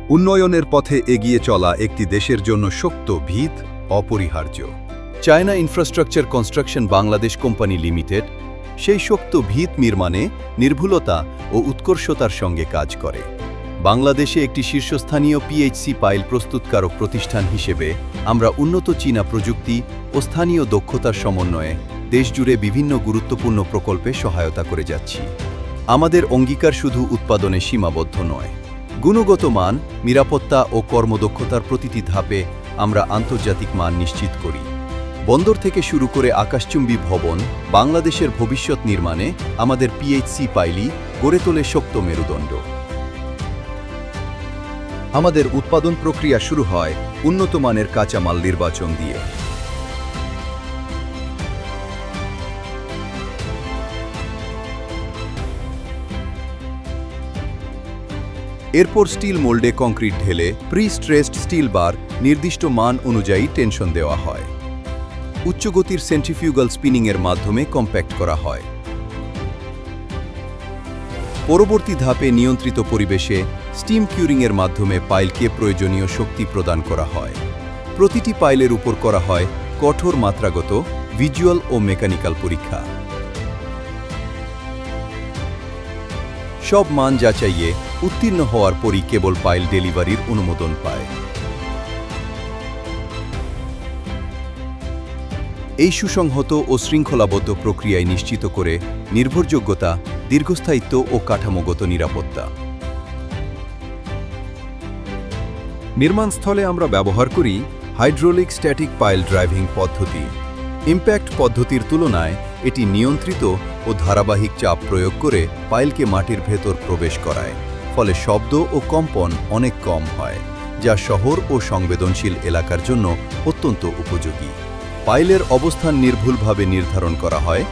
উন্নয়নের পথে এগিয়ে চলা একটি দেশের জন্য শক্ত ভিত অপরিহার্য। China infrastructure construction Bangladesh company limited সেই শক্ত ভিত নির্মাণে নির্ভুলতা ও উৎকর্ষতার সঙ্গে কাজ করে। বাংলাদেশে একটি শীর্ষস্থানীয় পিএইচসি পাইল প্রস্তুতকারক প্রতিষ্ঠান হিসেবে আমরা উন্নত চীনা প্রযুক্তি ও স্থানীয় দক্ষতার সমন্বয়ে দেশজুড়ে বিভিন্ন গুরুত্বপূর্ণ প্রকল্পে সহায়তা করে যাচ্ছি। আমাদের অঙ্গীকার শুধু উৎপাদনে সীমাবদ্ধ নয়। গুণগত মান, নিরাপত্তা ও কর্মদক্ষতার প্রতিটি ধাপে আমরা আন্তর্জাতিক মান নিশ্চিত করি। বন্দর থেকে শুরু করে আকাশচুম্বী ভবন, বাংলাদেশের ভবিষ্যৎ নির্মাণে আমাদের পিএইচসি পাইলই গড়ে তোলে শক্ত মেরুদণ্ড। আমাদের উৎপাদন প্রক্রিয়া শুরু হয় উন্নত মানের কাঁচামাল নির্বাচন দিয়ে। এরপর স্টিল মোল্ডে কংক্রিট ঢেলে প্রি-স্ট্রেসড স্টিল বার নির্দিষ্ট মান অনুযায়ী টেনশন দেওয়া হয়। উচ্চগতির সেন্ট্রিফিউগাল স্পিনিংয়ের মাধ্যমে কম্প্যাক্ট করা হয়। পরবর্তী ধাপে নিয়ন্ত্রিত পরিবেশে স্টিম কিউরিংয়ের মাধ্যমে পাইলকে প্রয়োজনীয় শক্তি প্রদান করা হয়। প্রতিটি পাইলের উপর করা হয় কঠোর মাত্রাগত ভিজুয়াল ও মেকানিক্যাল পরীক্ষা। সব মান যাচাইয়ে উত্তীর্ণ হওয়ার পরই কেবল পাইল ডেলিভারির অনুমোদন পায়। এই সুসংহত ও শৃঙ্খলাবদ্ধ প্রক্রিয়ায় নিশ্চিত করে নির্ভরযোগ্যতা, দীর্ঘস্থায়িত্ব ও কাঠামোগত নিরাপত্তা। নির্মাণস্থলে আমরা ব্যবহার করি হাইড্রোলিক স্ট্যাটিক পাইল ড্রাইভিং পদ্ধতি। ইম্প্যাক্ট পদ্ধতির তুলনায় এটি নিয়ন্ত্রিত ও ধারাবাহিক চাপ প্রয়োগ করে পাইলকে মাটির ভেতর প্রবেশ করায়, ফলে শব্দ ও কম্পন অনেক কম হয়, যা শহর ও সংবেদনশীল এলাকার জন্য অত্যন্ত উপযোগী। পাইলের অবস্থান নির্ভুলভাবে নির্ধারণ করা হয়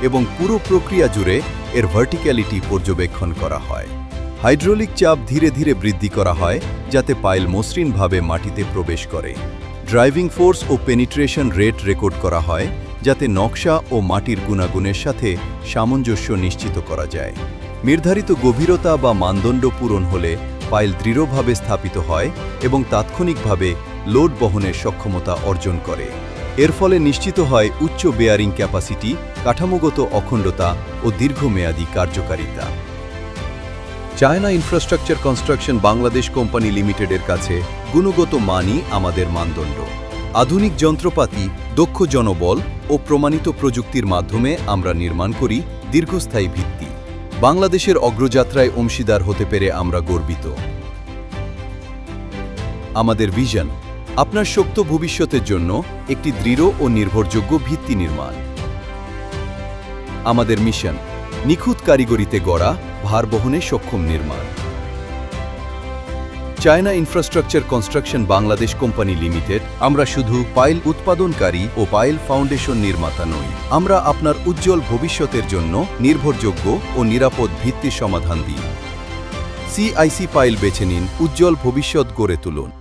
এবং পুরো প্রক্রিয়া জুড়ে এর ভার্টিক্যালিটি পর্যবেক্ষণ করা হয়। হাইড্রোলিক চাপ ধীরে ধীরে বৃদ্ধি করা হয় যাতে পাইল মসৃণভাবে মাটিতে প্রবেশ করে। ড্রাইভিং ফোর্স ও পেনিট্রেশন রেট রেকর্ড করা হয় যাতে নকশা ও মাটির গুণাগুণের সাথে সামঞ্জস্য নিশ্চিত করা যায়। নির্ধারিত গভীরতা বা মানদণ্ড পূরণ হলে পাইল দৃঢ়ভাবে স্থাপিত হয় এবং তাৎক্ষণিকভাবে লোড বহনের সক্ষমতা অর্জন করে। এর ফলে নিশ্চিত হয় উচ্চ বেয়ারিং ক্যাপাসিটি, কাঠামোগত অখণ্ডতা ও দীর্ঘমেয়াদী কার্যকারিতা। China infrastructure construction Bangladesh company লিমিটেডের কাছে গুণগত মানই আমাদের মানদণ্ড। আধুনিক যন্ত্রপাতি, দক্ষ জনবল ও প্রমাণিত প্রযুক্তির মাধ্যমে আমরা নির্মাণ করি দীর্ঘস্থায়ী ভিত্তি। বাংলাদেশের অগ্রযাত্রায় অংশীদার হতে পেরে আমরা গর্বিত। আমাদের ভিশন আপনার শক্ত ভবিষ্যতের জন্য একটি দৃঢ় ও নির্ভরযোগ্য ভিত্তি নির্মাণ। আমাদের মিশন নিখুঁত কারিগরিতে গড়া ভার বহনে সক্ষম নির্মাণ। China infrastructure construction Bangladesh company limited আমরা শুধু পাইল উৎপাদনকারী ও পাইল ফাউন্ডেশন নির্মাতা নই, আমরা আপনার উজ্জ্বল ভবিষ্যতের জন্য নির্ভরযোগ্য ও নিরাপদ ভিত্তির সমাধান দিই। সিআইসি পাইল বেছে নিন, উজ্জ্বল ভবিষ্যৎ গড়ে তুলুন।